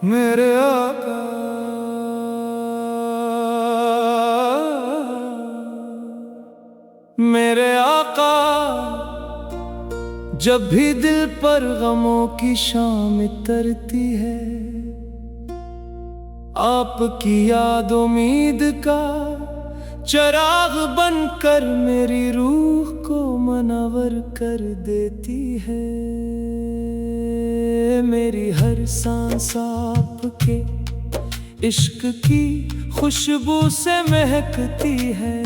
मेरे आका, मेरे आका। जब भी दिल पर गमों की शाम तरती है, आपकी याद उम्मीद का चराग बनकर मेरी रूह को मनवर कर देती है। मेरी हर सांस आपके इश्क की खुशबू से महकती है।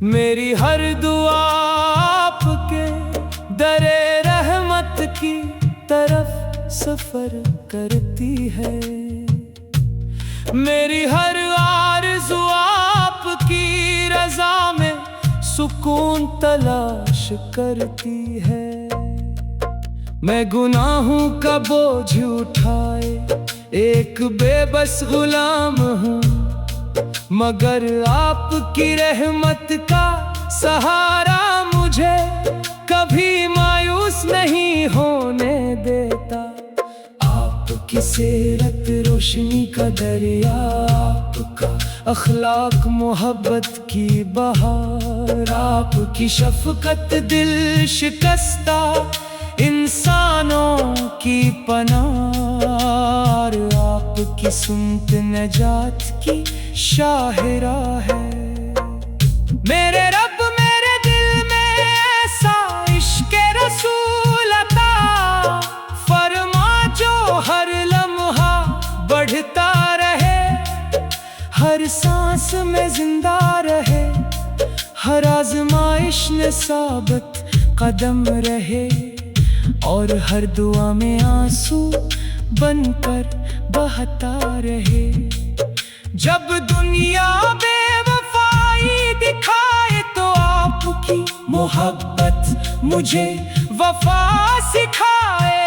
मेरी हर दुआ आपके दरे रहमत की तरफ सफर करती है। मेरी हर आरज़ू आपकी रज़ा में सुकून तलाश करती है। मैं गुनाहों का बोझ उठाए एक बेबस गुलाम हूँ, मगर आपकी रहमत का सहारा मुझे कभी मायूस नहीं होने देता। आपकी सीरत रोशनी का दरिया, आपका अखलाक मोहब्बत की बहार, आपकी शफकत दिल शिकस्ता इंसानों की पनार, आपकी सुनत नजात की शाहिरा है। मेरे रब मेरे दिल में ऐसा इश्क़ रसूल अता फरमा जो हर लम्हा बढ़ता रहे, हर सांस में जिंदा रहे, हर आज़माइश में साबित कदम रहे, और हर दुआ में आंसू बनकर बहता रहे। जब दुनिया बेवफाई दिखाए तो आपकी मोहब्बत मुझे वफा सिखाए।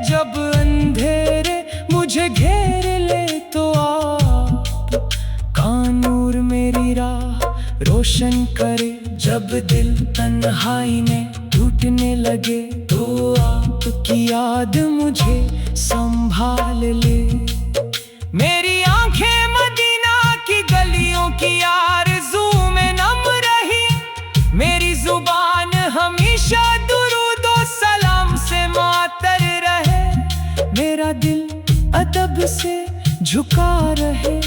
जब अंधेरे मुझे घेर ले तो आपका नूर मेरी राह रोशन करे। जब दिल तन्हाई में टूटने लगे तो आपकी याद मुझे संभाल ले। मेरी आंखें मदीना की गलियों की आरज़ू में नम रही, मेरी जुबान हमेशा दुरूद व सलाम से मातर रहे, मेरा दिल अदब से झुका रहे,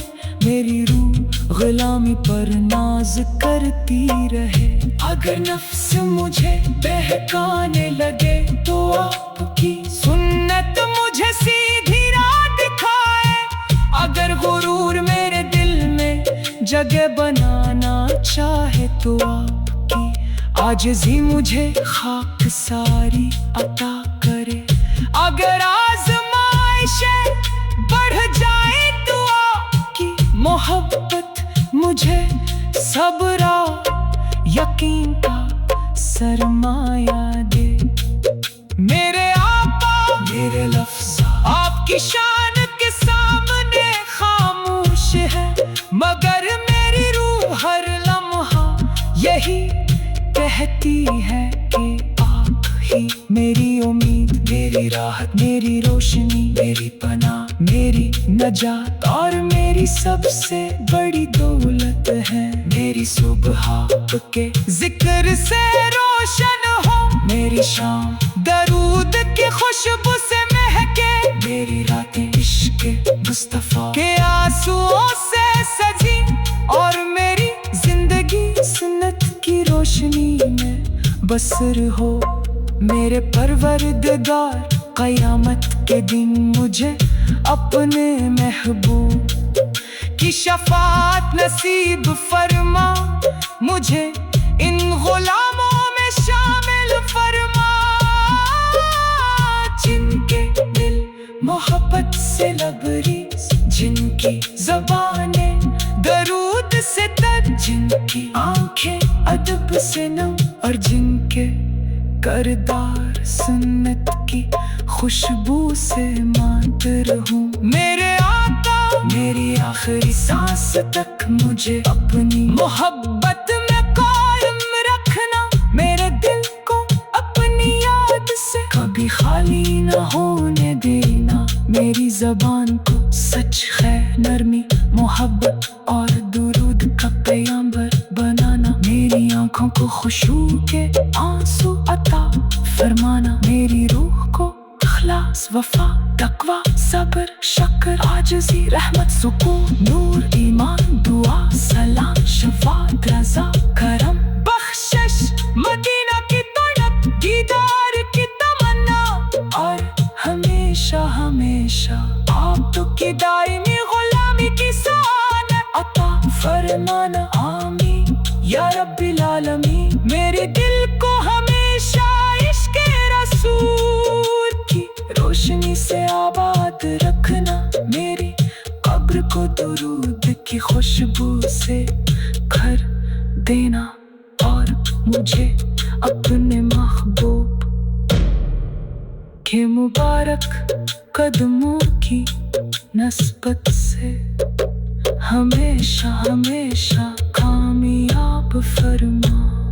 मेरी रूह गुलामी पर नाज करती रहे। अगर नफ्स मुझे बहकाने लगे तो आपकी सुन्नत मुझे सीधी राह दिखाए। अगर गुरूर मेरे दिल में जगह बनाना चाहे तो आपकी आजिज़ी मुझे खाक सारी अता करे। अगर आज़माइशें बढ़ जाए तो आपकी मोहब्बत मुझे सब्र यकीन का सरमाया दे। मेरे आका मेरे लफ्ज़ आपकी शान के सामने खामोश है, मगर मेरी रूह हर लम्हा यही कहती है कि आप ही मेरी उम्मीद, मेरी राहत, मेरी रोशनी, मेरी पनाह, मेरी नजात और मेरी सबसे बड़ी दौलत है। मेरी सुबह आपके जिक्र से रोशन हो, मेरी शाम दरूद की खुशबू से महके, मेरी रातें इश्क़ मुस्तफ़ा के आंसुओं से सजी, और मेरी जिंदगी सुन्नत की रोशनी में बसर हो। मेरे परवरदिगार क़यामत के दिन मुझे अपने महबूब की शफ़ाअत नसीब फरमा, मुझे इन गुलामों में शामिल फरमा, जिनके दिल मोहब्बत से लबरेज, जिनकी ज़बानें दरूद से तर, जिनकी आंखें अदब से नम, और जिनके करदार सुन्नत की खुशबू से मातर हूँ। मेरे आका मेरी आखिरी सांस तक मुझे अपनी मोहब्बत में कायम रखना, मेरे दिल को अपनी याद से कभी खाली न होने देना। ज़बान को सच है, नरमी मोहब्बत और दुरूद का पैगंबर बनाना। मेरी आँखों को खुशबू के आंसू अता फरमाना। मेरी रूह को इखलास, वफा, तकवा, सब्र, शक्र, आजिज़ी, रहमत, सुकून, नूर, ईमान, दुआ, सलाम, शफाअत, रज़ा, करम, बख्शिश, मदीना की तड़प, दीदार की तमन्ना और हमेशा हमेशा आप की दायमी गुलामी की सआदत अता फरमाना। आमीन या रब्बिल आलमीन। मेरे दिल को हमेशा इश्क़ रसूल की रोशनी से आबाद रखना। मेरी कब्र को दुरूद की खुशबू से घर देना और मुझे अपने महबूब के मुबारक कदमों की नस्बत से हमेशा हमेशा कामयाब फरमा।